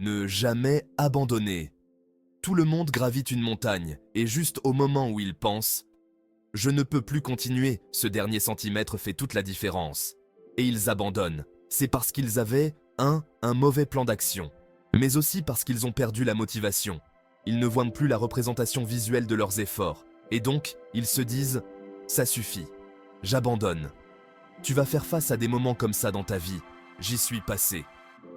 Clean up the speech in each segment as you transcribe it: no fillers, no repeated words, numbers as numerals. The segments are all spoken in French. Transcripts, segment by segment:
Ne jamais abandonner. Tout le monde gravite une montagne, et juste au moment où il pense « Je ne peux plus continuer », ce dernier centimètre fait toute la différence. Et ils abandonnent. C'est parce qu'ils avaient un mauvais plan d'action, mais aussi parce qu'ils ont perdu la motivation. Ils ne voient plus la représentation visuelle de leurs efforts, et donc ils se disent « Ça suffit, j'abandonne ». Tu vas faire face à des moments comme ça dans ta vie. J'y suis passé.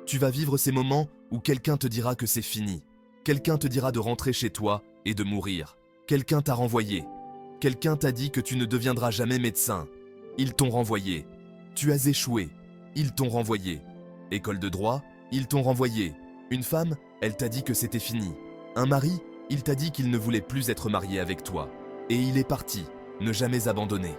Tu vas vivre ces moments où quelqu'un te dira que c'est fini. Quelqu'un te dira de rentrer chez toi et de mourir. Quelqu'un t'a renvoyé. Quelqu'un t'a dit que tu ne deviendras jamais médecin. Ils t'ont renvoyé. Tu as échoué. Ils t'ont renvoyé. École de droit, ils t'ont renvoyé. Une femme, elle t'a dit que c'était fini. Un mari, il t'a dit qu'il ne voulait plus être marié avec toi. Et il est parti. Ne jamais abandonner.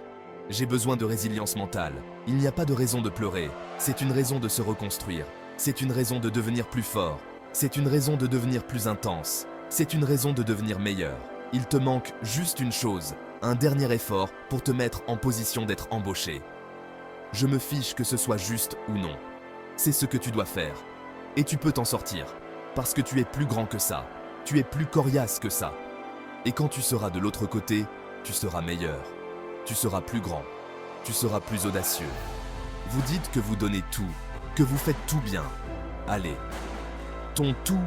J'ai besoin de résilience mentale. Il n'y a pas de raison de pleurer. C'est une raison de se reconstruire. C'est une raison de devenir plus fort. C'est une raison de devenir plus intense. C'est une raison de devenir meilleur. Il te manque juste une chose, un dernier effort pour te mettre en position d'être embauché. Je me fiche que ce soit juste ou non. C'est ce que tu dois faire. Et tu peux t'en sortir. Parce que tu es plus grand que ça. Tu es plus coriace que ça. Et quand tu seras de l'autre côté, tu seras meilleur. Tu seras plus grand. Tu seras plus audacieux. Vous dites que vous donnez tout, que vous faites tout bien. Allez. Ton tout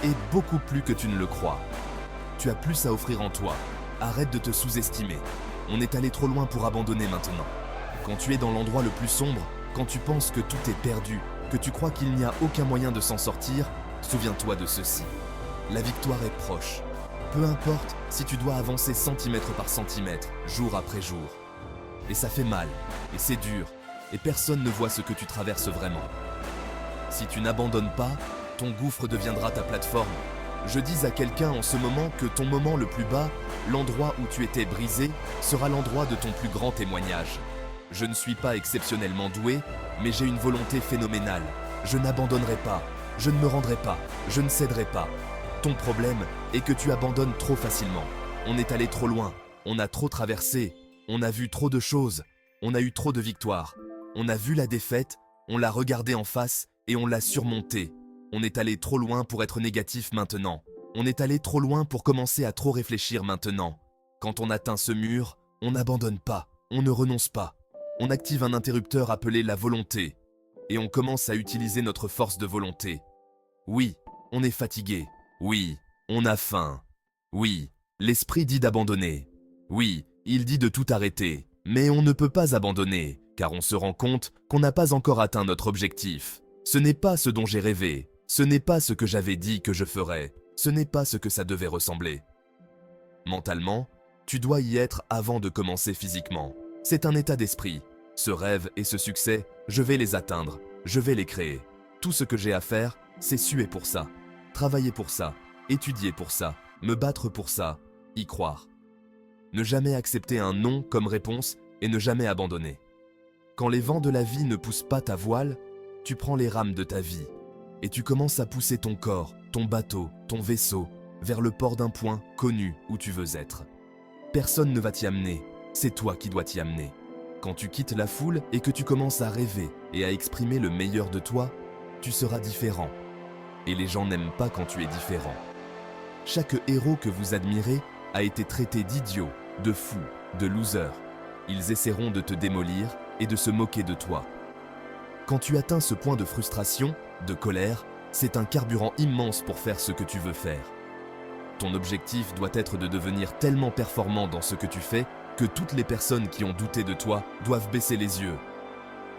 est beaucoup plus que tu ne le crois. Tu as plus à offrir en toi. Arrête de te sous-estimer. On est allé trop loin pour abandonner maintenant. Quand tu es dans l'endroit le plus sombre, quand tu penses que tout est perdu, que tu crois qu'il n'y a aucun moyen de s'en sortir, souviens-toi de ceci. La victoire est proche. Peu importe si tu dois avancer centimètre par centimètre, jour après jour. Et ça fait mal, et c'est dur, et personne ne voit ce que tu traverses vraiment. Si tu n'abandonnes pas, ton gouffre deviendra ta plateforme. Je dis à quelqu'un en ce moment que ton moment le plus bas, l'endroit où tu étais brisé, sera l'endroit de ton plus grand témoignage. Je ne suis pas exceptionnellement doué, mais j'ai une volonté phénoménale. Je n'abandonnerai pas, je ne me rendrai pas, je ne céderai pas. Ton problème est que tu abandonnes trop facilement. On est allé trop loin, on a trop traversé, on a vu trop de choses, on a eu trop de victoires. On a vu la défaite, on l'a regardée en face et on l'a surmontée. On est allé trop loin pour être négatif maintenant. On est allé trop loin pour commencer à trop réfléchir maintenant. Quand on atteint ce mur, on n'abandonne pas, on ne renonce pas. On active un interrupteur appelé la volonté. Et on commence à utiliser notre force de volonté. Oui, on est fatigué. Oui, on a faim. Oui, l'esprit dit d'abandonner. Oui, il dit de tout arrêter. Mais on ne peut pas abandonner, car on se rend compte qu'on n'a pas encore atteint notre objectif. Ce n'est pas ce dont j'ai rêvé. Ce n'est pas ce que j'avais dit que je ferais. Ce n'est pas ce que ça devait ressembler. Mentalement, tu dois y être avant de commencer physiquement. C'est un état d'esprit. Ce rêve et ce succès, je vais les atteindre. Je vais les créer. Tout ce que j'ai à faire, c'est suer pour ça. Travailler pour ça. Étudier pour ça. Me battre pour ça. Y croire. Ne jamais accepter un non comme réponse et ne jamais abandonner. Quand les vents de la vie ne poussent pas ta voile, tu prends les rames de ta vie et tu commences à pousser ton corps, ton bateau, ton vaisseau vers le port d'un point connu où tu veux être. Personne ne va t'y amener, c'est toi qui dois t'y amener. Quand tu quittes la foule et que tu commences à rêver et à exprimer le meilleur de toi, tu seras différent. Et les gens n'aiment pas quand tu es différent. Chaque héros que vous admirez a été traité d'idiot, de fou, de loser. Ils essaieront de te démolir et de se moquer de toi. Quand tu atteins ce point de frustration, de colère, c'est un carburant immense pour faire ce que tu veux faire. Ton objectif doit être de devenir tellement performant dans ce que tu fais que toutes les personnes qui ont douté de toi doivent baisser les yeux.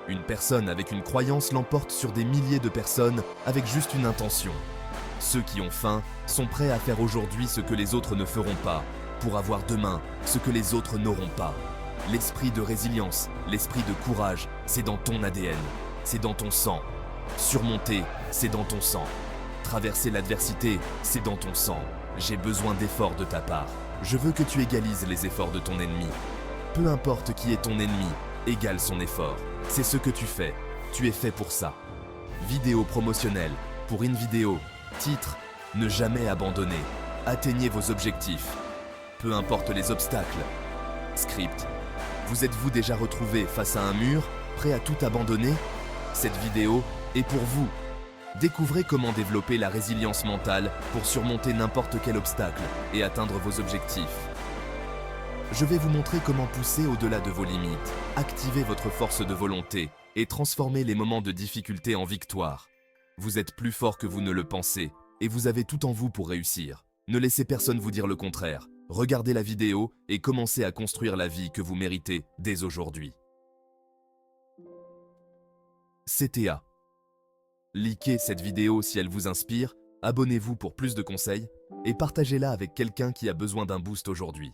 Une personne avec une croyance l'emporte sur des milliers de personnes avec juste une intention. Ceux qui ont faim sont prêts à faire aujourd'hui ce que les autres ne feront pas, pour avoir demain ce que les autres n'auront pas. L'esprit de résilience, l'esprit de courage, c'est dans ton ADN, c'est dans ton sang. Surmonter, c'est dans ton sang. Traverser l'adversité, c'est dans ton sang. J'ai besoin d'efforts de ta part. Je veux que tu égalises les efforts de ton ennemi. Peu importe qui est ton ennemi, égale son effort. C'est ce que tu fais. Tu es fait pour ça. Vidéo promotionnelle. Pour une vidéo. Titre. Ne jamais abandonner. Atteignez vos objectifs. Peu importe les obstacles. Script. Vous êtes-vous déjà retrouvé face à un mur, prêt à tout abandonner? Cette vidéo est pour vous. Découvrez comment développer la résilience mentale pour surmonter n'importe quel obstacle et atteindre vos objectifs. Je vais vous montrer comment pousser au-delà de vos limites, activer votre force de volonté et transformer les moments de difficulté en victoire. Vous êtes plus fort que vous ne le pensez et vous avez tout en vous pour réussir. Ne laissez personne vous dire le contraire. Regardez la vidéo et commencez à construire la vie que vous méritez dès aujourd'hui. CTA. Likez cette vidéo si elle vous inspire, abonnez-vous pour plus de conseils et partagez-la avec quelqu'un qui a besoin d'un boost aujourd'hui.